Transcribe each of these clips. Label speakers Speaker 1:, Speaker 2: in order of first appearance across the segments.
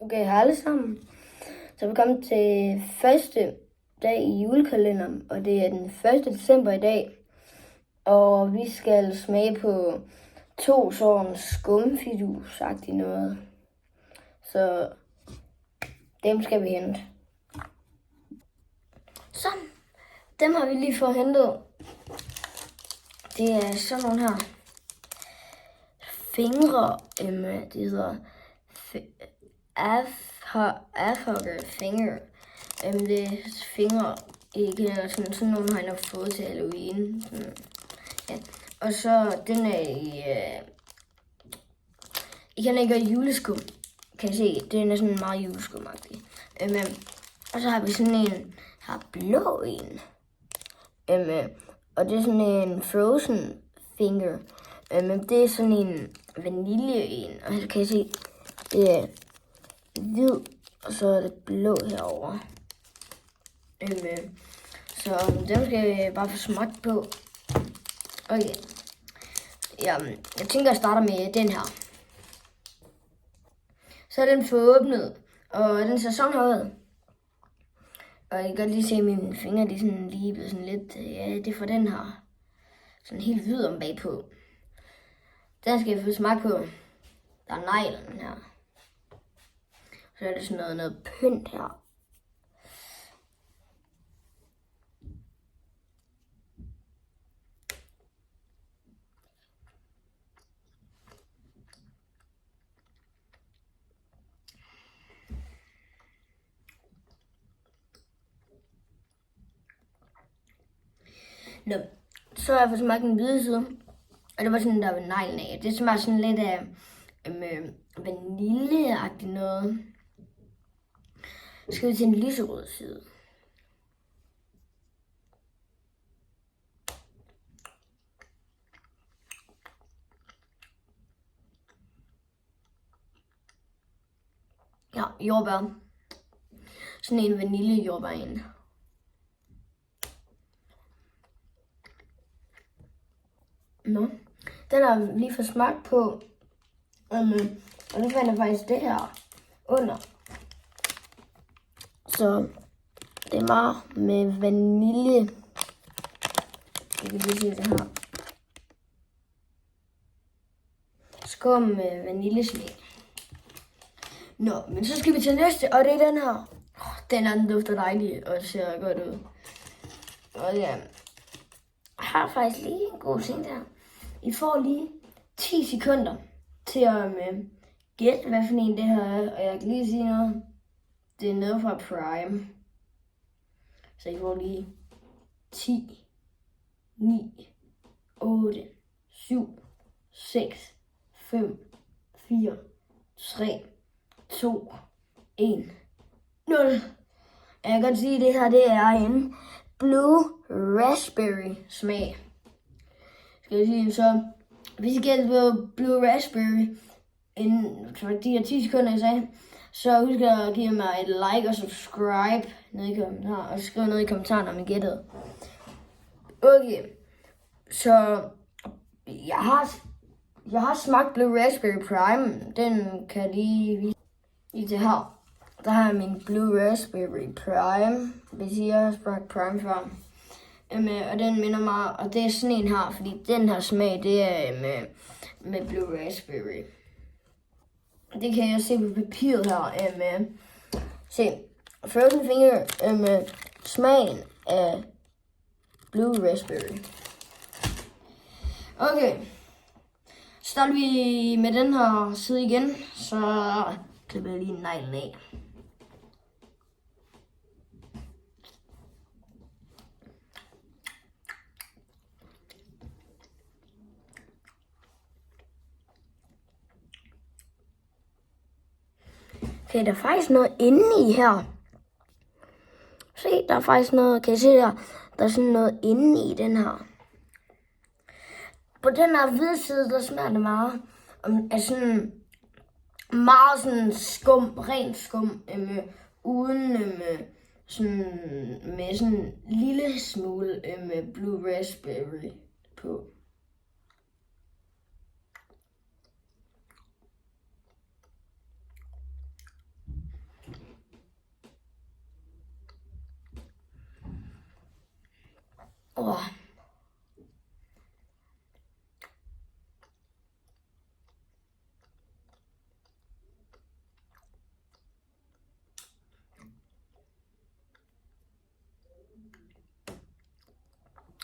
Speaker 1: Okay, hej alle sammen. Så er vi kommet til første dag i julekalenderen, og det er den 1. december i dag. Og vi skal smage på 2 sorts skumfidus-agtigt noget. Så dem skal vi hente. Så, dem har vi lige fået hentet. Det er sådan nogle her fingre, det hedder Afhugger finger. Det er fingre, ikke sådan nogle har jeg nok fået til Halloween. Sådan, ja. Og så den er I kan ikke gøre juleskum, kan I se. Det er næsten meget juleskumagtig. Og så har vi sådan en her blå en. Og det er sådan en frozen finger. Det er sådan en vanilje en. Og så kan I se, det er hvid, og så er det blå herover. Så dem skal vi bare få smagt på. Okay. Ja, jeg tænker, at starte med den her. Så er den fået åbnet, og den ser sådan her ud. Og jeg kan godt lige se, at mine fingre de sådan lige blevet sådan lidt, ja, det er for den her. Sådan helt hvid om bagpå. Den skal jeg få smagt på. Der er neglen her. Så er det sådan noget pynt her. Nå, så har jeg fået smagt den hvide side. Og det var sådan, der var neglen af. Det smager sådan lidt af vaniljeagtigt noget. Så skal vi til en lyserød side. Ja, jordbær. Sådan en vaniljejordbær en. Nå, den har vi lige fået smagt på. Og nu fandt jeg faktisk det her under. Så det er meget med vanilje. Jeg kan lige se det her. Skum med vaniljesmag. Nå, men så skal vi til næste, og det er den her. Den dufter dejlig, og det ser godt ud. Og ja, jeg har faktisk lige en god ting der. I får lige 10 sekunder til at gætte, hvad for en det her er. Og jeg kan lige sige noget. Det er noget fra Prime. Så I får lige 10, 9, 8, 7, 6, 5, 4, 3, 2, 1, 0. Jeg kan godt sige, at det her det er en Blue Raspberry smag. Skal jeg sige så, hvis I gætter på Blue Raspberry inden for de her 10 sekunder, jeg sagde, så husk at give mig et like og subscribe nede i kommentaren, og skriv ned i kommentaren, om I gættede. Okay, så jeg har smagt Blue Raspberry Prime. Den kan lige vise i det her. Der har jeg min Blue Raspberry Prime, hvis I har smagt Prime før. Og den minder mig, og det er sådan en her, fordi den her smag, det er med Blue Raspberry. Det kan jeg se på papiret her. Se, Frozen Finger med smagen af Blue Raspberry. Okay, så starter vi med den her side igen, så klipper jeg lige neglen af. Okay, der er faktisk noget inde i her. Se, der er faktisk noget, kan I se der? Der er sådan noget inde i den her. På den her hvide side, der smager det meget af sådan meget sådan skum, rent skum, uden sådan med sådan en lille smule med Blue Raspberry på. Åh.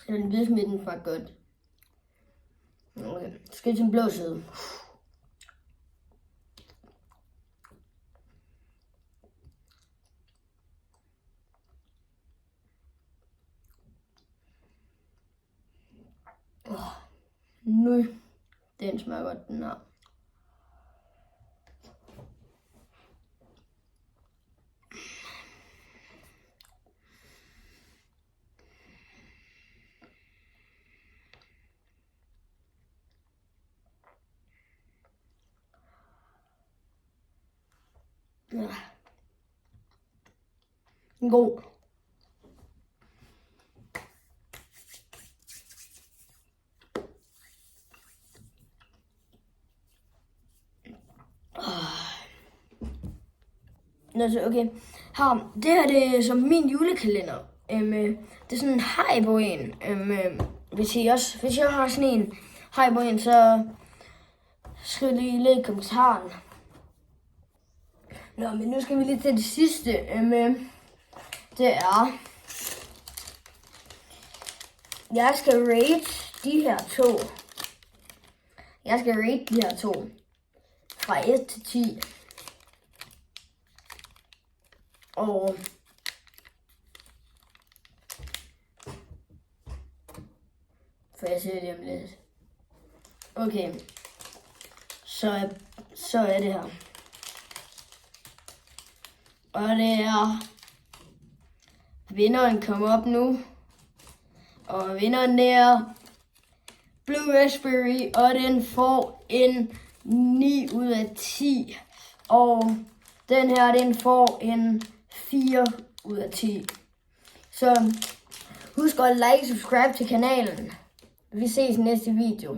Speaker 1: Den hvide smitten smagte godt. Okay, så skal vi til den blå side. Nu, den smager godt, den her. Ja. God. Okay. Her, det her det er som min julekalender. Det er sådan en Haribo en. Hvis I har sådan en Haribo en, så skriv lige i kommentaren. Nå, men nu skal vi lige til det sidste. Det er... Jeg skal rate de her to. Fra 1 til 10. Og... For jeg ser det om lidt. Okay. Så er det her. Og det er... Vinderen kommer op nu. Og vinderen er Blue Raspberry, og den får en 9 ud af 10. Og den her, den får en 4 ud af 10. Så husk at like og subscribe til kanalen. Vi ses i næste video.